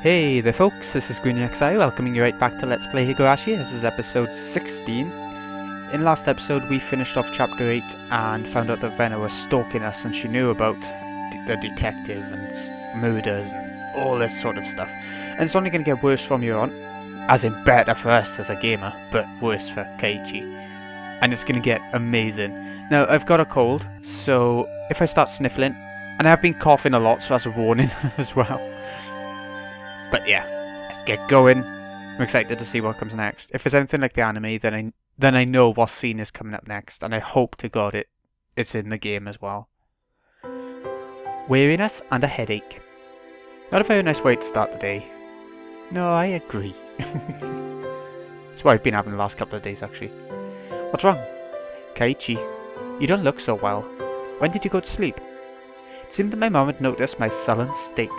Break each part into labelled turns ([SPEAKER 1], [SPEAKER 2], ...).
[SPEAKER 1] Hey there folks, this is GreenXI welcoming you right back to Let's Play Higurashi. This is episode 16. In last episode we finished off chapter 8 and found out that Venna was stalking us and she knew about the detective and murders and all this sort of stuff. And it's only going to get worse from here on, as in better for us as a gamer, but worse for Keiichi. And it's going to get amazing. Now I've got a cold, so if I start sniffling, and I've been coughing a lot, so that's a warning as well. But yeah, let's get going. I'm excited to see what comes next. If it's anything like the anime, then I know what scene is coming up next, and I hope to God it's in the game as well. Weariness and a headache. Not a very nice way to start the day. No, I agree. That's what I've been having the last couple of days, actually. What's wrong? Keiichi, you don't look so well. When did you go to sleep? It seemed that my mom had noticed my sullen state.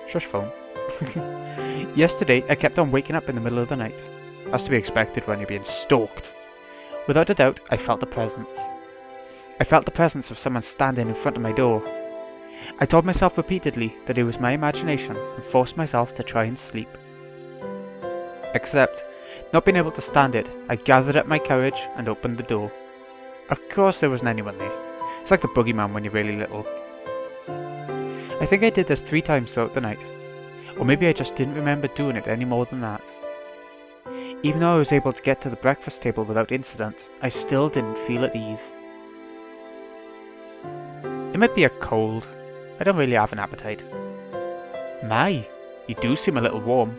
[SPEAKER 1] Shush phone. Yesterday, I kept on waking up in the middle of the night. That's to be expected when you're being stalked. Without a doubt, I felt the presence. I felt the presence of someone standing in front of my door. I told myself repeatedly that it was my imagination and forced myself to try and sleep. Except, not being able to stand it, I gathered up my courage and opened the door. Of course there wasn't anyone there. It's like the boogeyman when you're really little. I think I did this 3 times throughout the night. Or maybe I just didn't remember doing it any more than that. Even though I was able to get to the breakfast table without incident, I still didn't feel at ease. It might be a cold. I don't really have an appetite. My, you do seem a little warm.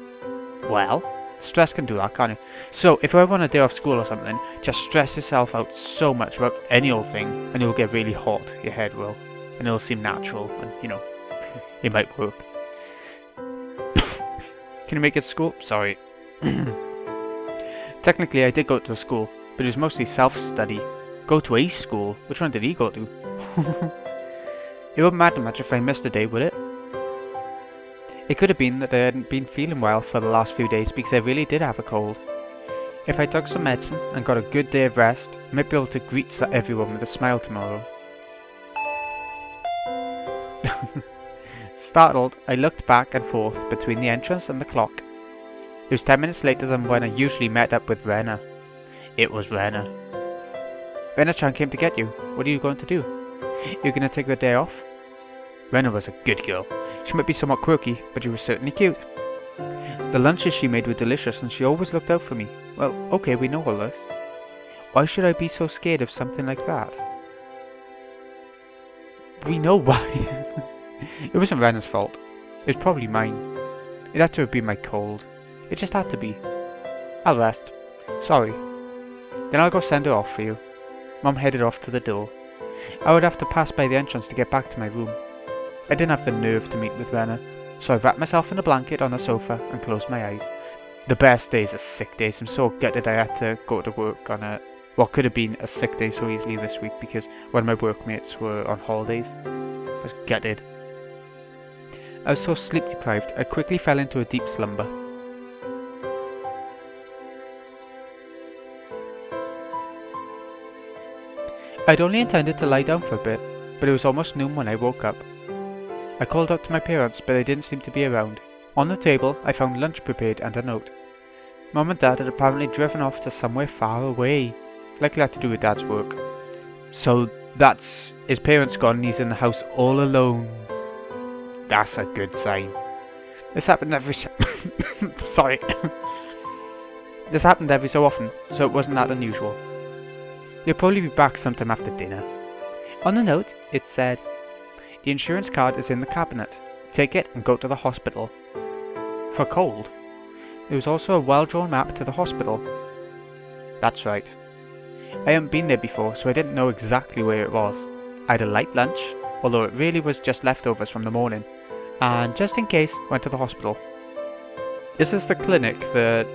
[SPEAKER 1] Well, stress can do that, can't it? So, if I want a day off school or something, just stress yourself out so much about any old thing, and you'll get really hot, your head will. And it'll seem natural, and, you know, it might work. Can you make it to school? Sorry. Technically, I did go to a school, but it was mostly self-study. Go to a school? Which one did he go to? It wouldn't matter much if I missed a day, would it? It could have been that I hadn't been feeling well for the last few days because I really did have a cold. If I took some medicine and got a good day of rest, I might be able to greet everyone with a smile tomorrow. Startled, I looked back and forth between the entrance and the clock. It was 10 minutes later than when I usually met up with Renna. It was Renna. Renna-chan came to get you. What are you going to do? You're going to take the day off? Renna was a good girl. She might be somewhat quirky, but she was certainly cute. The lunches she made were delicious and she always looked out for me. Well, okay, we know all this. Why should I be so scared of something like that? We know why. It wasn't Renna's fault. It was probably mine. It had to have been my cold. It just had to be. I'll rest. Sorry. Then I'll go send her off for you. Mom headed off to the door. I would have to pass by the entrance to get back to my room. I didn't have the nerve to meet with Renna, so I wrapped myself in a blanket on the sofa and closed my eyes. The best days are sick days. I'm so gutted I had to go to work on what could have been a sick day so easily this week because one of my workmates were on holidays. I was gutted. I was so sleep deprived, I quickly fell into a deep slumber. I'd only intended to lie down for a bit, but it was almost noon when I woke up. I called out to my parents, but they didn't seem to be around. On the table, I found lunch prepared and a note. Mom and Dad had apparently driven off to somewhere far away. Likely had to do with Dad's work. So that's his parents gone and he's in the house all alone. That's a good sign. This happened every sorry. This happened every so often, so it wasn't that unusual. They'll probably be back sometime after dinner. On the note, it said, the insurance card is in the cabinet. Take it and go to the hospital. For a cold. There was also a well-drawn map to the hospital. That's right. I hadn't been there before, so I didn't know exactly where it was. I had a light lunch, although it really was just leftovers from the morning. And just in case, went to the hospital. This is the clinic that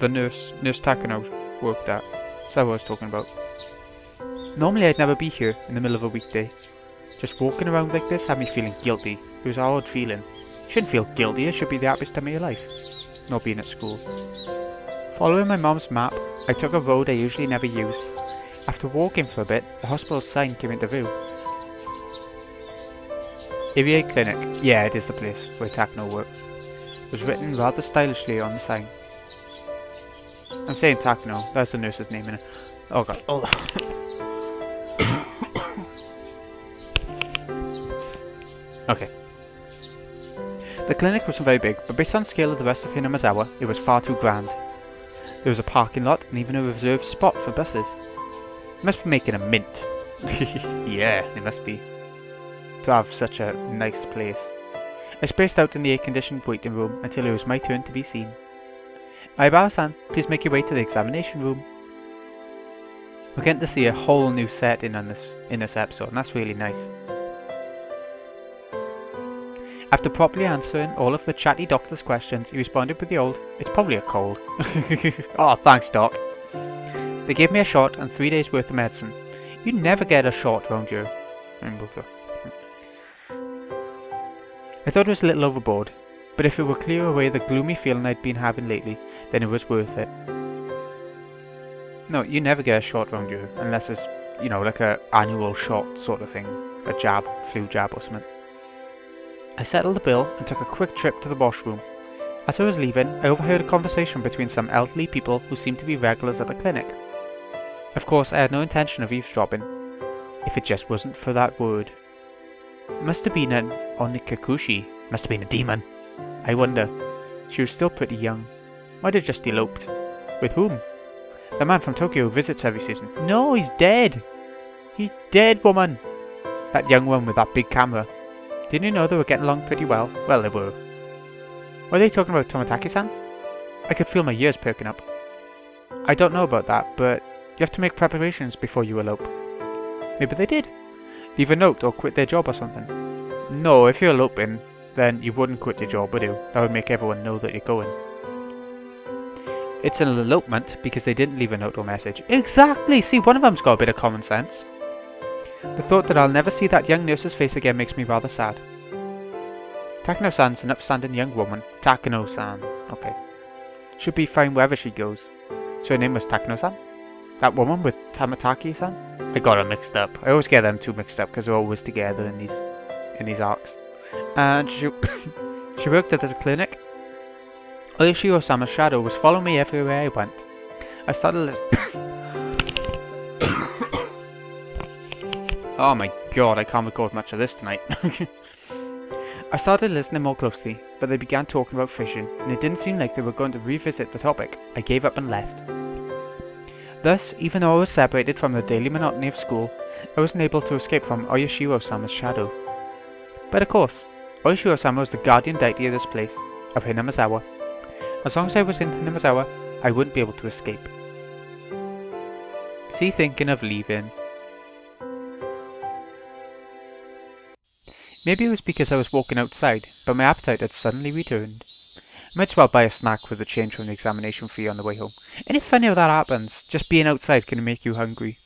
[SPEAKER 1] the nurse Takano worked at. That's what I was talking about. Normally I'd never be here in the middle of a weekday. Just walking around like this had me feeling guilty. It was an odd feeling. You shouldn't feel guilty, it should be the happiest time of your life. Not being at school. Following my mom's map, I took a road I usually never use. After walking for a bit, the hospital sign came into view. Area Clinic. Yeah, it is the place where Takano works. was written rather stylishly on the sign. I'm saying Takano, that's the nurse's name in it. Oh god. Oh. Okay. The clinic wasn't very big, but based on the scale of the rest of Hinamazawa, it was far too grand. There was a parking lot and even a reserved spot for buses. They must be making a mint. Yeah, they must be. To have such a nice place. I spaced out in the air-conditioned waiting room until it was my turn to be seen. Aibara-san, please make your way to the examination room. We're getting to see a whole new setting in this episode, and that's really nice. After properly answering all of the chatty doctor's questions, he responded with the old, "It's probably a cold." Oh, thanks, doc. They gave me a shot and 3 days worth of medicine. You never get a shot round here. I thought it was a little overboard, but if it would clear away the gloomy feeling I'd been having lately, then it was worth it. No, you never get a shot round here, unless it's, you know, like a annual shot sort of thing. A jab, flu jab or something. I settled the bill and took a quick trip to the washroom. As I was leaving, I overheard a conversation between some elderly people who seemed to be regulars at the clinic. Of course, I had no intention of eavesdropping, if it just wasn't for that word. It must have been an onikakushi, must have been a demon. I wonder. She was still pretty young. Might have just eloped. With whom? The man from Tokyo who visits every season. No, he's dead! He's dead, woman! That young one with that big camera. Didn't you know they were getting along pretty well? Well, they were. Were they talking about Tomataki-san? I could feel my ears perking up. I don't know about that, but you have to make preparations before you elope. Maybe they did. Leave a note or quit their job or something. No, if you're eloping, then you wouldn't quit your job, would you? That would make everyone know that you're going. It's an elopement because they didn't leave a note or message. Exactly! See, one of them's got a bit of common sense. The thought that I'll never see that young nurse's face again makes me rather sad. Takano-san's an upstanding young woman. Takano-san. Okay. Should be fine wherever she goes. So her name was Takano-san? That woman with Tamataki-san? I got her mixed up. I always get them two mixed up because they're always together in these arcs. And she worked at the clinic. Ooishi Osama's shadow was following me everywhere I went. I started listening. Oh my god, I can't record much of this tonight. I started listening more closely, but they began talking about fishing, and it didn't seem like they were going to revisit the topic. I gave up and left. Thus, even though I was separated from the daily monotony of school, I wasn't able to escape from Oyashiro-sama's shadow. But of course, Oyashiro-sama was the guardian deity of this place, of Hinamazawa. As long as I was in Hinamazawa, I wouldn't be able to escape. Is he thinking of leaving? Maybe it was because I was walking outside, but my appetite had suddenly returned. I might as well buy a snack with the change from the examination fee on the way home. Ain't it funny how that happens? Just being outside can make you hungry.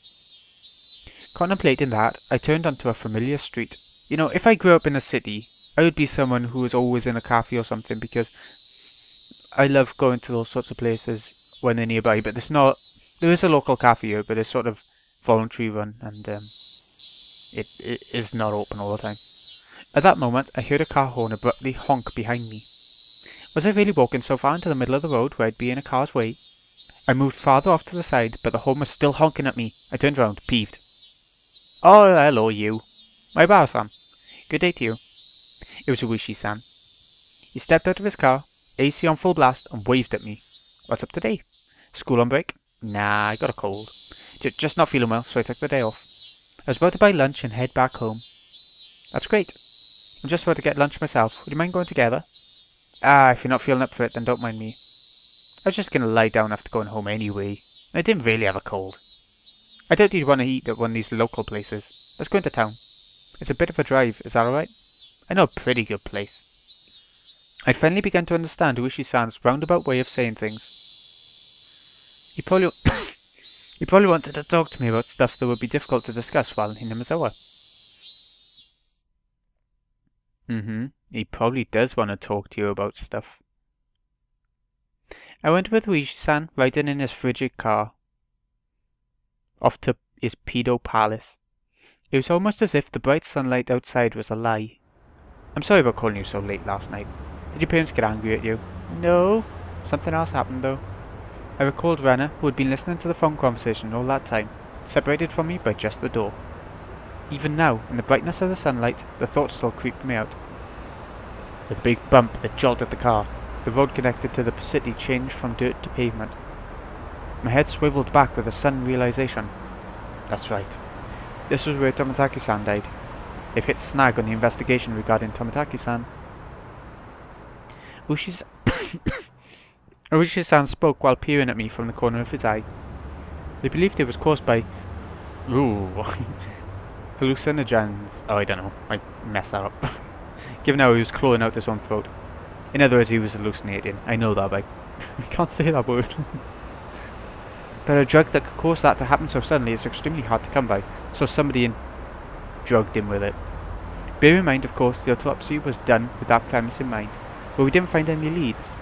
[SPEAKER 1] Contemplating that, I turned onto a familiar street. You know, if I grew up in a city, I would be someone who was always in a cafe or something because I love going to those sorts of places when they're nearby, but there is a local cafe here, but it's sort of voluntary run and it is not open all the time. At that moment, I heard a car horn abruptly honk behind me. Was I really walking so far into the middle of the road where I'd be in a car's way? I moved farther off to the side, but the horn was still honking at me. I turned round, peeved. Oh, hello, you. My bar-san. Good day to you. It was Ooishi-san. He stepped out of his car, AC on full blast, and waved at me. What's up today? School on break? Nah, I got a cold. Just not feeling well, so I took the day off. I was about to buy lunch and head back home. That's great. I'm just about to get lunch myself. Would you mind going together? Ah, if you're not feeling up for it, then don't mind me. I was just going to lie down after going home anyway. I didn't really have a cold. I doubt you'd want to eat at one of these local places. Let's go into town. It's a bit of a drive, is that alright? I know a pretty good place. I'd finally begun to understand Ooishi-san's roundabout way of saying things. He probably wanted to talk to me about stuff that would be difficult to discuss while in Hinamazawa. He probably does want to talk to you about stuff. I went with Ooishi-san riding in his frigid car off to his pedo palace. It was almost as if the bright sunlight outside was a lie. I'm sorry about calling you so late last night. Did your parents get angry at you? No. Something else happened though. I recalled Renna, who had been listening to the phone conversation all that time, separated from me by just the door. Even now, in the brightness of the sunlight, the thought still creeped me out. With a big bump that jolted the car, the road connected to the city changed from dirt to pavement. My head swiveled back with a sudden realization. That's right. This was where Tomitaki-san died. They've hit snag on the investigation regarding Tomitaki-san. Ooishi-san spoke while peering at me from the corner of his eye. They believed it was caused by... hallucinogens. Oh, I don't know. I messed that up. Given how he was clawing out his own throat. In other words, he was hallucinating. I know that, but I can't say that word. But a drug that could cause that to happen so suddenly is extremely hard to come by, so somebody drugged him with it. Bear in mind, of course, the autopsy was done with that premise in mind, but we didn't find any leads.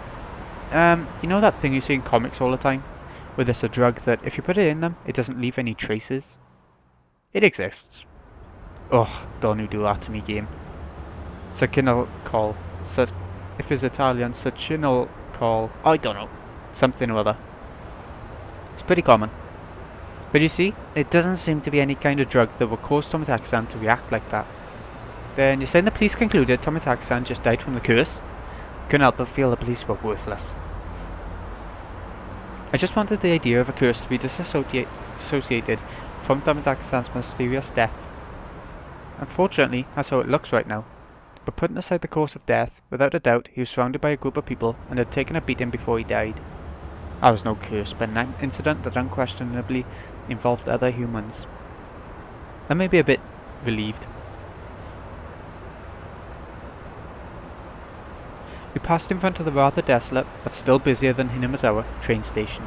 [SPEAKER 1] You know that thing you see in comics all the time? Where there's a drug that, if you put it in them, it doesn't leave any traces? It exists. Oh, don't you do that to me, game. Sacchinal call. If it's Italian, sacchinal call. I don't know. Something or other. It's pretty common. But you see, it doesn't seem to be any kind of drug that would cause Tomitaki-san to react like that. Then you're saying the police concluded Tomitaki-san just died from the curse? Couldn't help but feel the police were worthless. I just wanted the idea of a curse to be disassociated from Tomitaki-san's mysterious death. Unfortunately, that's how it looks right now. But putting aside the cause of death, without a doubt he was surrounded by a group of people and had taken a beating before he died. That was no curse, but an incident that unquestionably involved other humans. I may be a bit relieved. We passed in front of the rather desolate, but still busier than Hinamazawa, train station.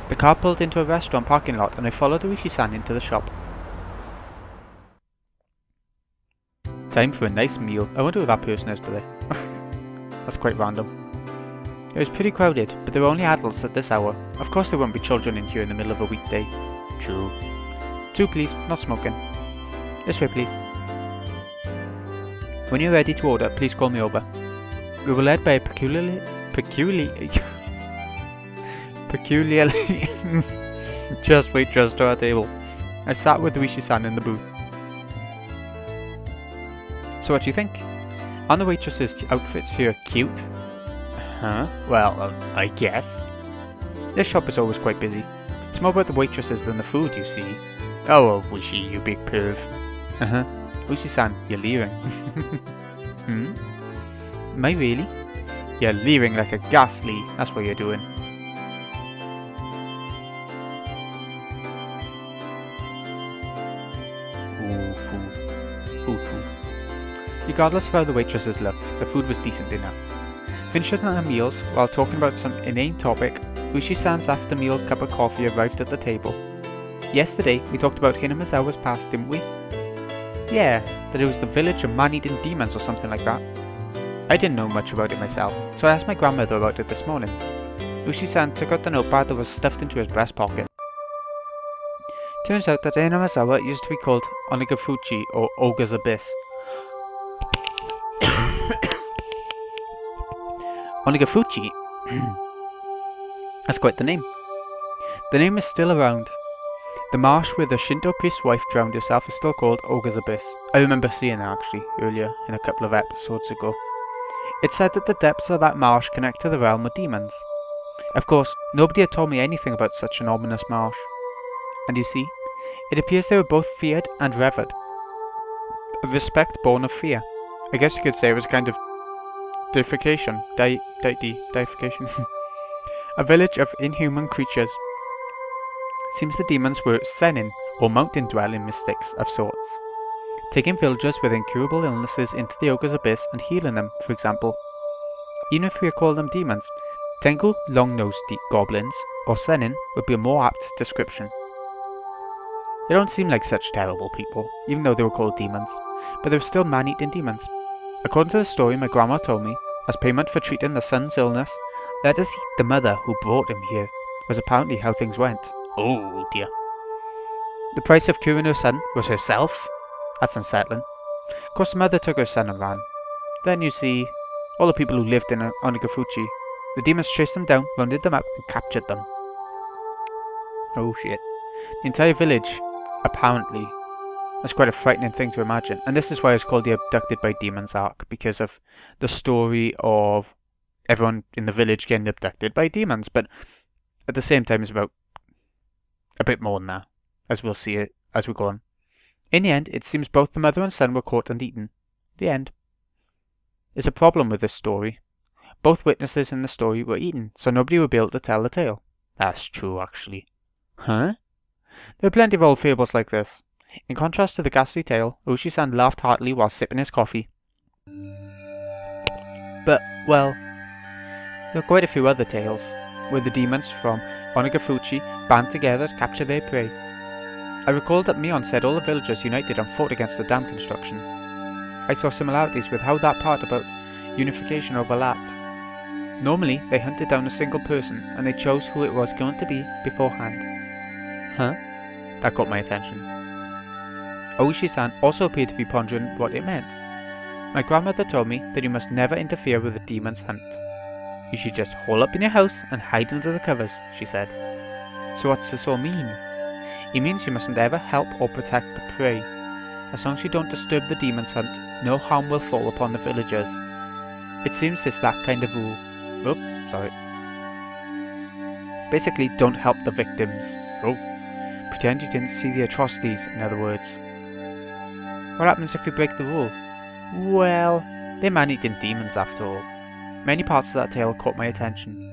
[SPEAKER 1] The car pulled into a restaurant parking lot and I followed Ooishi-san into the shop. Time for a nice meal. I wonder who that person is today. That's quite random. It was pretty crowded, but there were only adults at this hour. Of course there won't be children in here in the middle of a weekday. True. 2 please, not smoking. This way please. When you're ready to order, please call me over. We were led by a peculiarly just waitress to our table. I sat with Ooishi-san in the booth. So what do you think? Aren't the waitresses' outfits here cute? Huh? Well, I guess. This shop is always quite busy. It's more about the waitresses than the food, you see. Oh, Ooishi, you big perv. Uh-huh. Ooishi-san, you're leering. Hmm? Am I really? You're leering like a ghastly. That's what you're doing. Ooh, food. Food. Regardless of how the waitresses looked, the food was decent enough. Finishing our meals, while talking about some inane topic, Ooishi-san's after-meal cup of coffee arrived at the table. Yesterday, we talked about Hinamazawa's past, didn't we? Yeah, that it was the village of man-eating demons or something like that. I didn't know much about it myself, so I asked my grandmother about it this morning. Ooishi-san took out the notepad that was stuffed into his breast pocket. Turns out that Hinamazawa used to be called Onigafuchi or Ogre's Abyss. Onigafuchi? That's quite the name. The name is still around. The marsh where the Shinto priest's wife drowned herself is still called Ogre's Abyss. I remember seeing that actually, earlier, in a couple of episodes ago. It's said that the depths of that marsh connect to the realm of demons. Of course, nobody had told me anything about such an ominous marsh. And you see, it appears they were both feared and revered. A respect born of fear. I guess you could say it was a kind of deification. Deification. A village of inhuman creatures. Seems the demons were senin, or mountain-dwelling mystics of sorts. Taking villagers with incurable illnesses into the Ogre's Abyss and healing them, for example. Even if we call them demons, Tengu, long-nosed goblins, or senin would be a more apt description. They don't seem like such terrible people, even though they were called demons, but they were still man-eating demons. According to the story my grandma told me, as payment for treating the son's illness, let us eat the mother who brought him here, was apparently how things went. Oh dear. The price of curing her son was herself? That's unsettling. Of course the mother took her son and ran. Then you see... All the people who lived in Onagafuchi. The demons chased them down, rounded them up, and captured them. Oh shit. The entire village, apparently. That's quite a frightening thing to imagine. And this is why it's called the Abducted by Demons arc, because of the story of everyone in the village getting abducted by demons. But at the same time, it's about a bit more than that, as we'll see it as we go on. In the end, it seems both the mother and son were caught and eaten. The end. There's a problem with this story. Both witnesses in the story were eaten, so nobody will be able to tell the tale. That's true, actually. Huh? There are plenty of old fables like this. In contrast to the ghastly tale, Ooishi-san laughed heartily while sipping his coffee. But, well, there are quite a few other tales, where the demons from Onagafuchi band together to capture their prey. I recalled that Mion said all the villagers united and fought against the dam construction. I saw similarities with how that part about unification overlapped. Normally, they hunted down a single person, and they chose who it was going to be beforehand. Huh? That caught my attention. Ooishi-san also appeared to be pondering what it meant. My grandmother told me that you must never interfere with a demon's hunt. You should just hole up in your house and hide under the covers, she said. So what's this all mean? It means you mustn't ever help or protect the prey. As long as you don't disturb the demon's hunt, no harm will fall upon the villagers. It seems it's that kind of rule. Oh, sorry. Basically, don't help the victims. Oh. Pretend you didn't see the atrocities, in other words. What happens if you break the rule? Well, they're man-eating demons after all. Many parts of that tale caught my attention.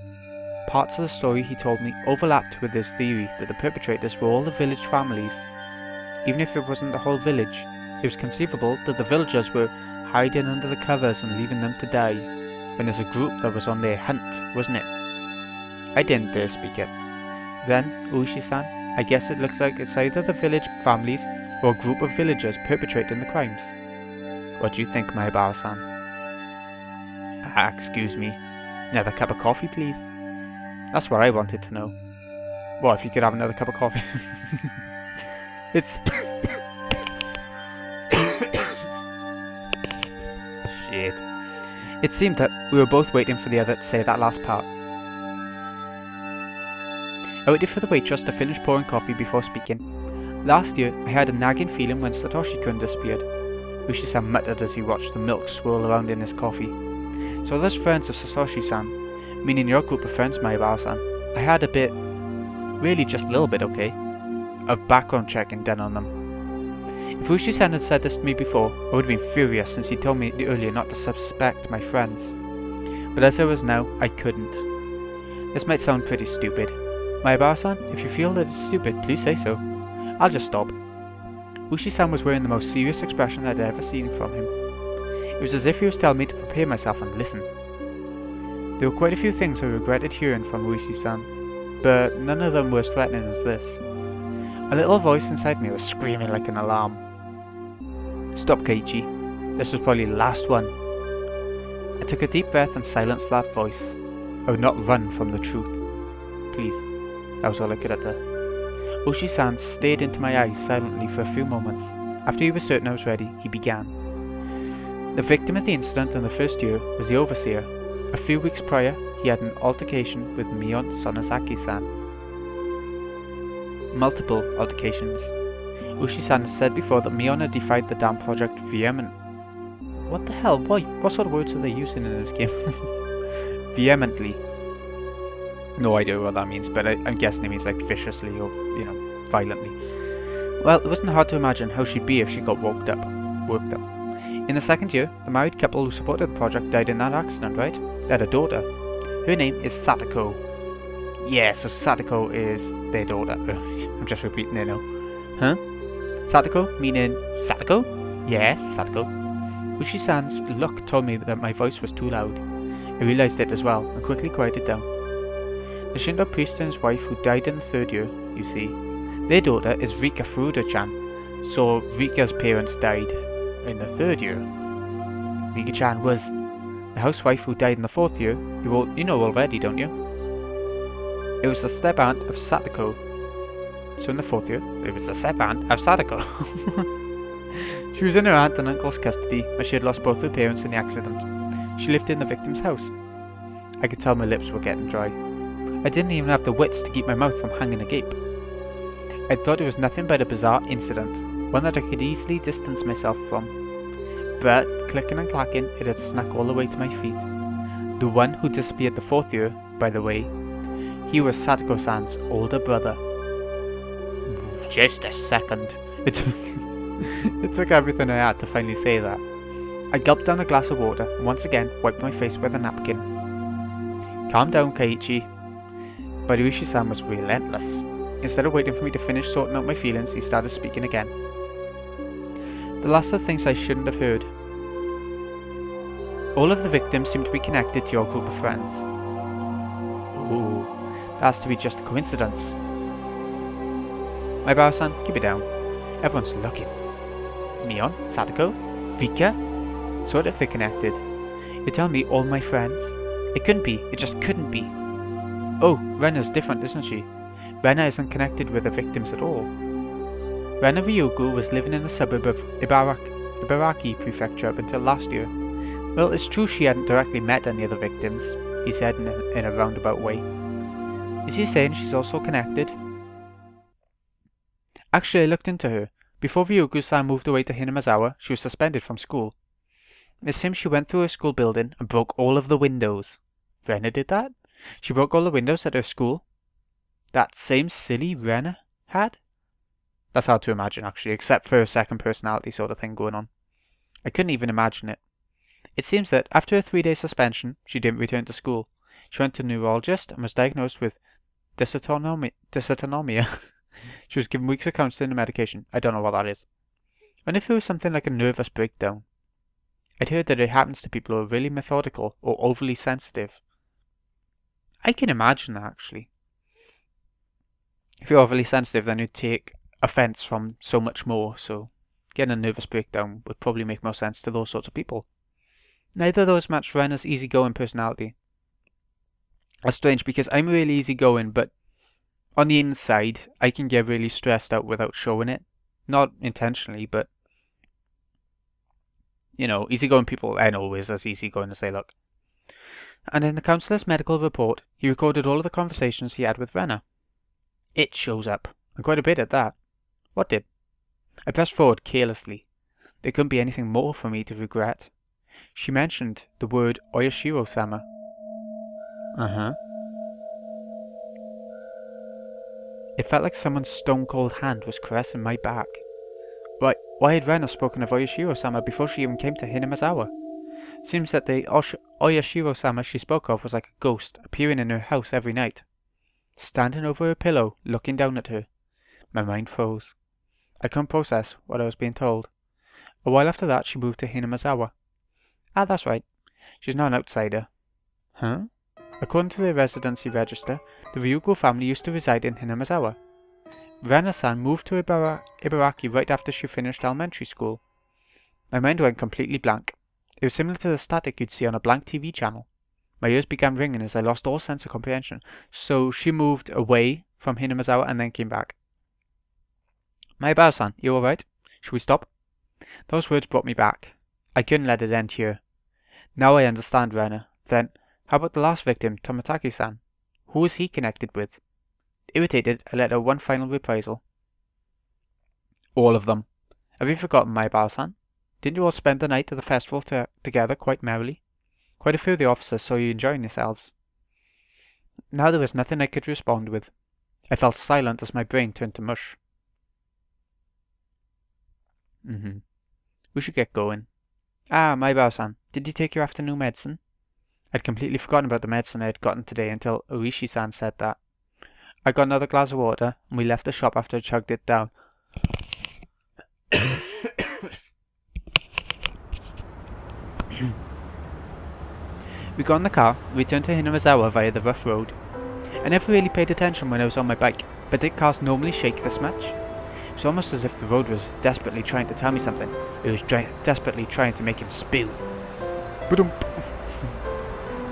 [SPEAKER 1] Parts of the story he told me overlapped with his theory that the perpetrators were all the village families. Even if it wasn't the whole village, it was conceivable that the villagers were hiding under the covers and leaving them to die, when there's a group that was on their hunt, wasn't it? I didn't dare speak it. Then, Ooishi-san, I guess it looks like it's either the village families or a group of villagers perpetrating the crimes. What do you think, Maibara-san? Excuse me. Another cup of coffee, please? That's what I wanted to know. Well, if you could have another cup of coffee. It's... Shit. It seemed that we were both waiting for the other to say that last part. I waited for the waitress to finish pouring coffee before speaking. Last year, I had a nagging feeling when Satoshi-kun disappeared. Ooishi-san muttered as he watched the milk swirl around in his coffee. So those friends of Satoshi-san, meaning your group of friends, Maibara-san, I had a bit, really just a little bit, okay, of background checking done on them. If Ooishi-san had said this to me before, I would have been furious since he told me earlier not to suspect my friends. But as I was now, I couldn't. This might sound pretty stupid. Maibara-san, if you feel that it's stupid, please say so. I'll just stop. Ooishi-san was wearing the most serious expression I'd ever seen from him. It was as if he was telling me to prepare myself and listen. There were quite a few things I regretted hearing from Ooishi-san, but none of them were as threatening as this. A little voice inside me was screaming like an alarm. Stop, Keiichi. This was probably the last one. I took a deep breath and silenced that voice. I would not run from the truth. Please. That was all I could utter. Ooishi-san stared into my eyes silently for a few moments. After he was certain I was ready, he began. The victim of the incident in the first year was the overseer. A few weeks prior, he had an altercation with Mion Sonozaki-san. Multiple altercations. Ooishi-san has said before that Mion had defied the dam project vehemently. What the hell? What sort of words are they using in this game? Vehemently. No idea what that means, but I'm guessing it means like viciously or, you know, violently. Well, it wasn't hard to imagine how she'd be if she got worked up. In the second year, the married couple who supported the project died in that accident, right? They had a daughter. Her name is Satoko. Yeah, so Satoko is their daughter. I'm just repeating it now. Huh? Satoko, meaning Satoko? Yes, Satoko. Ooishi-san's look told me that my voice was too loud. I realised it as well, and quickly quieted down. The Shinto priest and his wife who died in the third year, you see. Their daughter is Rika Furuta-chan, so Rika's parents died in the third year. Rika-chan was the housewife who died in the fourth year. You know already, don't you? It was the step-aunt of Satoko. So in the fourth year, it was the step-aunt of Sadako. She was in her aunt and uncle's custody, as she had lost both her parents in the accident. She lived in the victim's house. I could tell my lips were getting dry. I didn't even have the wits to keep my mouth from hanging agape. I thought it was nothing but a bizarre incident, one that I could easily distance myself from. But, clicking and clacking, it had snuck all the way to my feet. The one who disappeared the 4th year, by the way, he was Sadako-san's older brother. Just a second. It took everything I had to finally say that. I gulped down a glass of water and once again wiped my face with a napkin. Calm down, Keiichi. But Ooishi-san was relentless. Instead of waiting for me to finish sorting out my feelings, he started speaking again. The last of things I shouldn't have heard. All of the victims seem to be connected to your group of friends. Ooh, that has to be just a coincidence. My Bao-san, keep it down. Everyone's looking. Mion, Sadako, Vika? So what if they're connected? You're telling me all my friends? It couldn't be, it just couldn't be. Oh, Rena's different, isn't she? Rena isn't connected with the victims at all. Rena Ryugu was living in the suburb of Ibaraki Prefecture up until last year. Well, it's true she hadn't directly met any of the victims, he said in a roundabout way. Is he saying she's also connected? Actually, I looked into her. Before Ryugu-san moved away to Hinamazawa, she was suspended from school. It seems she went through her school building and broke all of the windows. Rena did that? She broke all the windows at her school? That same silly Rena had? That's hard to imagine, actually, except for a second personality sort of thing going on. I couldn't even imagine it. It seems that after a 3-day suspension, she didn't return to school. She went to a neurologist and was diagnosed with dysautonomia. She was given weeks of counselling and medication. I don't know what that is. And if it was something like a nervous breakdown. I'd heard that it happens to people who are really methodical or overly sensitive. I can imagine that, actually. If you're overly sensitive, then you take offence from so much more, so getting a nervous breakdown would probably make more sense to those sorts of people. Neither of those match Rena's easygoing personality. That's strange because I'm really easygoing, but on the inside, I can get really stressed out without showing it. Not intentionally, but you know, easygoing people aren't always as easygoing as they look. And in the counsellor's medical report, he recorded all of the conversations he had with Rena. It shows up, and quite a bit at that. What did? I pressed forward carelessly. There couldn't be anything more for me to regret. She mentioned the word Oyashiro-sama. Uh-huh. It felt like someone's stone-cold hand was caressing my back. Why had Rena spoken of Oyashiro-sama before she even came to Hinamazawa? Seems that the Oyashiro-sama she spoke of was like a ghost, appearing in her house every night. Standing over her pillow, looking down at her. My mind froze. I couldn't process what I was being told. A while after that, she moved to Hinamazawa. Ah, that's right. She's not an outsider. Huh? According to the residency register, the Ryugu family used to reside in Hinamazawa. Rena-san moved to Ibaraki right after she finished elementary school. My mind went completely blank. It was similar to the static you'd see on a blank TV channel. My ears began ringing as I lost all sense of comprehension. So she moved away from Hinamazawa and then came back. My Bao-san, you alright? Should we stop? Those words brought me back. I couldn't let it end here. Now I understand Rena. Then, how about the last victim, Tomataki-san? Who was he connected with? Irritated, I let out one final reprisal. All of them. Have you forgotten, my Bao-san? Didn't you all spend the night of the festival together quite merrily? Quite a few of the officers saw you enjoying yourselves. Now there was nothing I could respond with. I fell silent as my brain turned to mush. We should get going. Ah, my Bao-san, did you take your afternoon medicine? I'd completely forgotten about the medicine I had gotten today until Ooishi-san said that. I got another glass of water, and we left the shop after I chugged it down. We got in the car, returned to Hinamazawa via the rough road. I never really paid attention when I was on my bike, but did cars normally shake this much? It was almost as if the road was desperately trying to tell me something. It was desperately trying to make him spew.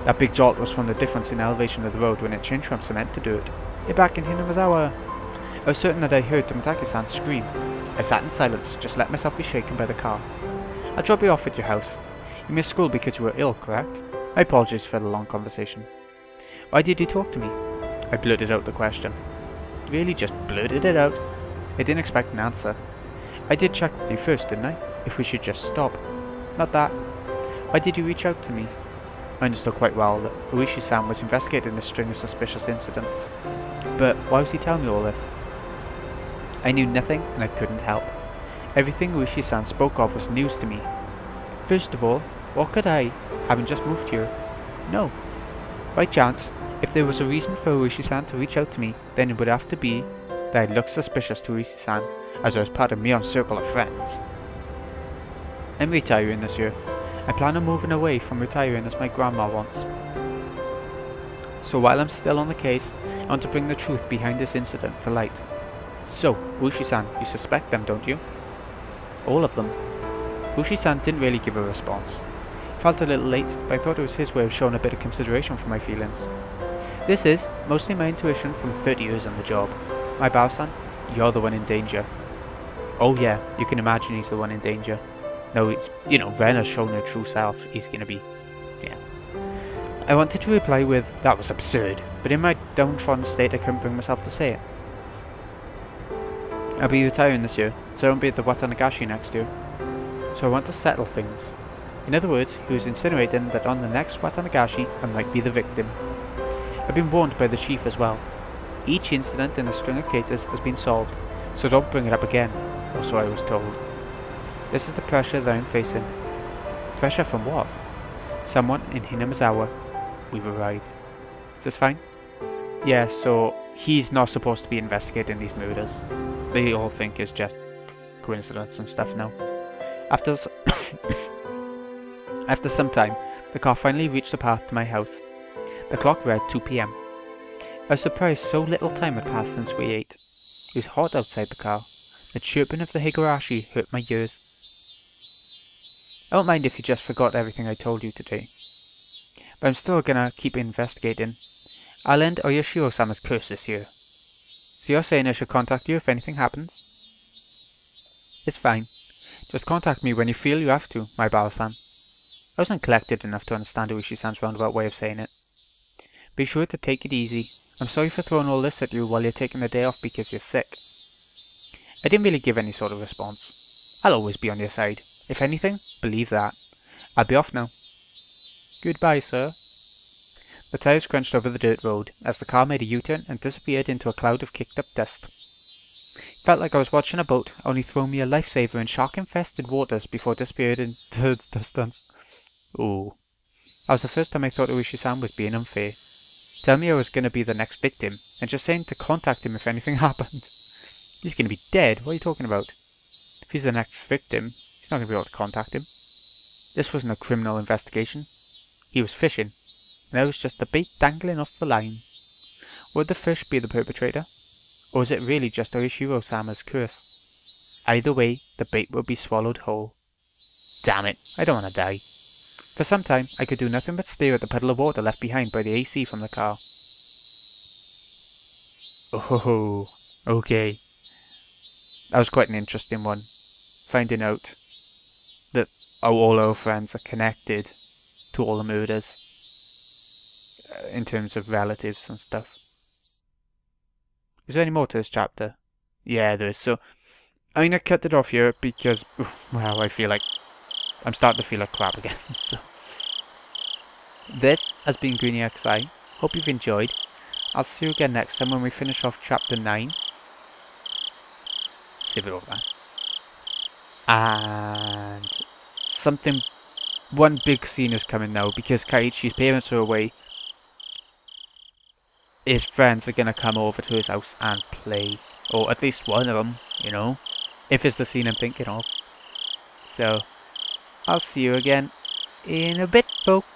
[SPEAKER 1] That big jolt was from the difference in elevation of the road when it changed from cement to dirt. You're back in Hinamazawa. I was certain that I heard Tomataki-san scream. I sat in silence, just let myself be shaken by the car. I'll drop you off at your house. You missed school because you were ill, correct? I apologize for the long conversation. Why did you talk to me? I blurted out the question. Really just blurted it out. I didn't expect an answer. I did check with you first, didn't I? If we should just stop. Not that. Why did you reach out to me? I understood quite well that Ooishi-san was investigating this string of suspicious incidents. But why was he telling me all this? I knew nothing and I couldn't help. Everything Ooishi-san spoke of was news to me. First of all, what could I, having just moved here, know? By chance, if there was a reason for Ooishi-san to reach out to me, then it would have to be that I looked suspicious to Ooishi-san, as I was part of Mion's circle of friends. I'm retiring this year. I plan on moving away from retiring as my grandma wants. So while I'm still on the case, I want to bring the truth behind this incident to light. So, Ooishi-san, you suspect them, don't you? All of them. Ooishi-san didn't really give a response. It felt a little late, but I thought it was his way of showing a bit of consideration for my feelings. This is mostly my intuition from 30 years on the job. My Bao-san, you're the one in danger. Oh yeah, you can imagine he's the one in danger. No, it's, Ren has shown her true self. He's gonna be, yeah. I wanted to reply with, that was absurd, but in my downtrodden state I couldn't bring myself to say it. I'll be retiring this year, so I won't be at the Watanagashi next year. So I want to settle things. In other words, he was insinuating that on the next Watanagashi I might be the victim. I've been warned by the chief as well. Each incident in a string of cases has been solved, so don't bring it up again, or so I was told. This is the pressure that I'm facing. Pressure from what? Someone in Hinamizawa. We've arrived. Is this fine? Yeah, so he's not supposed to be investigating these murders. They all think it's just coincidence and stuff now. After some time, the car finally reached the path to my house. The clock read 2 PM. I was surprised so little time had passed since we ate. It was hot outside the car. The chirping of the Higurashi hurt my ears. I don't mind if you just forgot everything I told you today. But I'm still gonna keep investigating. I'll end Oyashiro-sama's curse this year. So you're saying I should contact you if anything happens? It's fine. Just contact me when you feel you have to, my Bao-san. I wasn't collected enough to understand Ooishi-san's roundabout way of saying it. Be sure to take it easy. I'm sorry for throwing all this at you while you're taking the day off because you're sick. I didn't really give any sort of response. I'll always be on your side. If anything, believe that. I'll be off now. Goodbye, sir. The tires crunched over the dirt road as the car made a U-turn and disappeared into a cloud of kicked-up dust. It felt like I was watching a boat, only throwing me a lifesaver in shark-infested waters before disappearing into the distance. Ooh. That was the first time I thought Ooishi-san was being unfair. Telling me I was going to be the next victim, and just saying to contact him if anything happened. He's going to be dead, what are you talking about? If he's the next victim, he's not going to be able to contact him. This wasn't a criminal investigation. He was fishing, and I was just the bait dangling off the line. Would the fish be the perpetrator? Or is it really just Oyashiro-sama's curse? Either way, the bait will be swallowed whole. Damn it, I don't want to die. For some time, I could do nothing but stare at the puddle of water left behind by the AC from the car. Oh, okay. That was quite an interesting one. Finding out that all our friends are connected to all the murders. In terms of relatives and stuff. Is there any more to this chapter? Yeah, there is. So, I'm going to cut it off here because, well, I feel like I'm starting to feel like crap again. So, this has been Greeny XI. Hope you've enjoyed. I'll see you again next time when we finish off chapter 9. Save it over. And one big scene is coming now because Kaiichi's parents are away. His friends are going to come over to his house and play. Or at least one of them, you know. If it's the scene I'm thinking of. So, I'll see you again in a bit, folks.